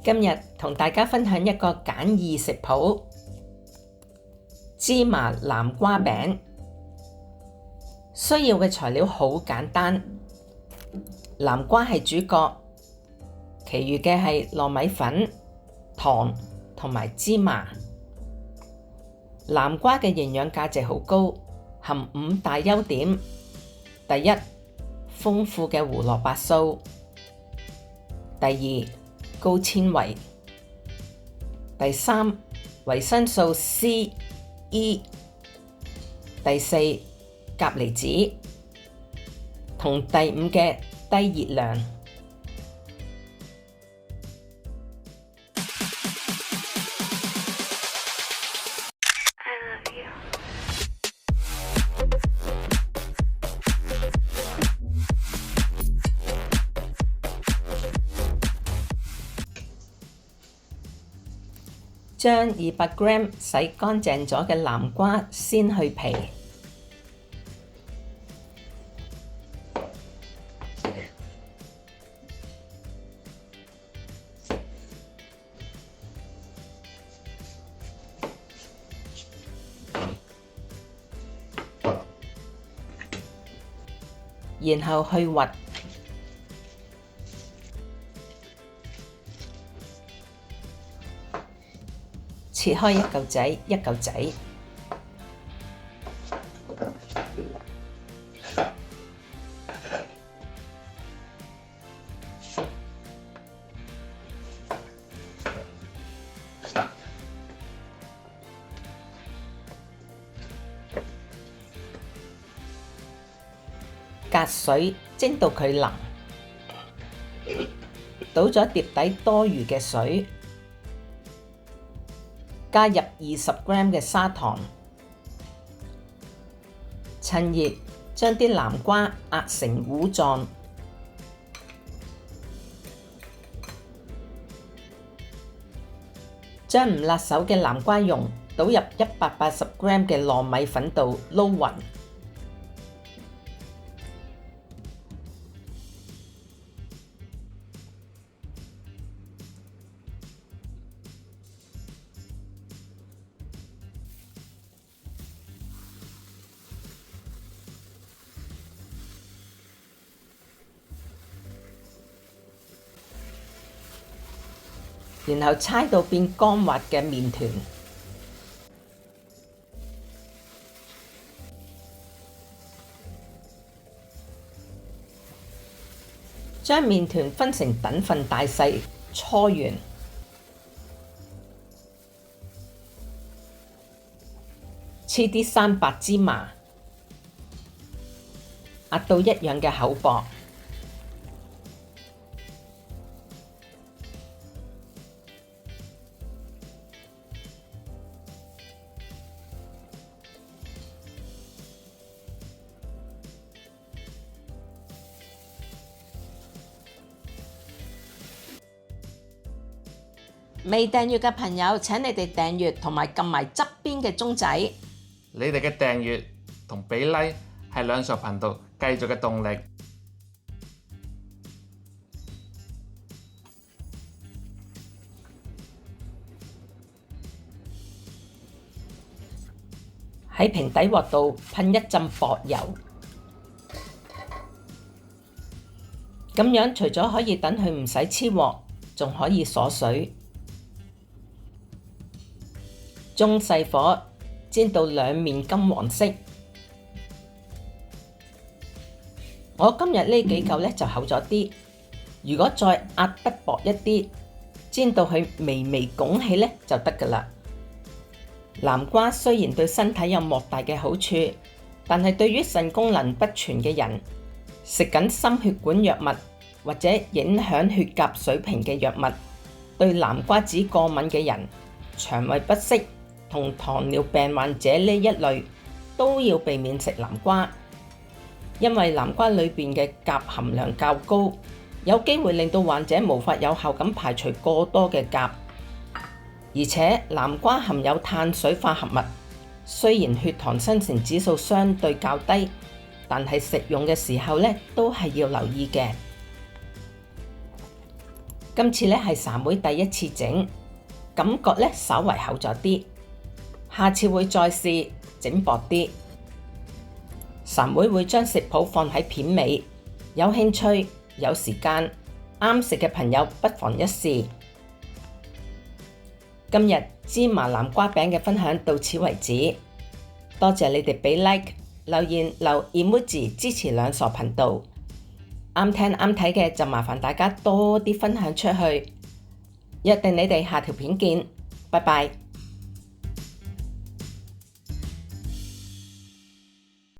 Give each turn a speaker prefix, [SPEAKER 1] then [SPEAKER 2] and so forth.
[SPEAKER 1] 今日同大家分享一個簡易食譜——芝麻南瓜餅。需要嘅材料好簡單，南瓜係主角，其餘嘅係糯米粉、糖同埋芝麻。南瓜嘅營養價值好高，含5大優點。第一，豐富嘅胡蘿蔔素；第二，高纖維；第三，維生素 C、E；第四，鉀離子；同第5嘅低熱量。將200g 洗乾淨咗嘅南瓜先去皮，然後去核。切開一嚿仔一嚿仔，隔水蒸到佢腍，倒咗碟底多餘嘅水。加入20g 嘅砂糖，趁熱將啲南瓜壓成糊狀，將唔辣手嘅南瓜蓉倒入180g 嘅糯米粉度撈勻，然後搓到變乾滑嘅麵團，將麵團分成等份大細，搓完，黐啲生白芝麻，壓到一樣嘅厚薄。未訂閱嘅朋友，請你哋訂閱同埋撳埋側邊嘅鐘仔。
[SPEAKER 2] 你哋嘅訂閱同俾 like 係兩傻頻道繼續嘅動力。
[SPEAKER 1] 喺平底鑊度噴一浸薄油，咁樣除咗可以等佢唔使黐鑊，仲可以鎖水。中細火煎到兩面金黃色。我今日呢幾嚿呢就厚咗啲，如果再壓得薄一啲，煎到佢微微拱起呢就得㗎喇。南瓜雖然對身體有莫大嘅好處，但係對於腎功能不全嘅人、食緊心血管藥物或者影響血鉀水平嘅藥物、對南瓜子過敏嘅人、腸胃不適同糖尿病患者呢一類都要避免食南瓜，因為南瓜裏邊嘅鉀含量較高，有機會令到患者無法有效咁排除過多嘅鉀。而且南瓜含有碳水化合物，雖然血糖生成指數相對較低，但係食用嘅時候呢都係要留意嘅。今次呢係三妹第一次整，感覺呢稍為厚咗啲，下次會再試整薄啲。三妹會將食譜放喺片尾，有興趣、有時間、啱食嘅朋友不妨一試。今日芝麻南瓜餅嘅分享到此為止，多謝你哋俾 like、留言、留 emoji 支持兩傻頻道。啱聽啱睇嘅就麻煩大家多啲分享出去，約定你哋下條片見，拜拜。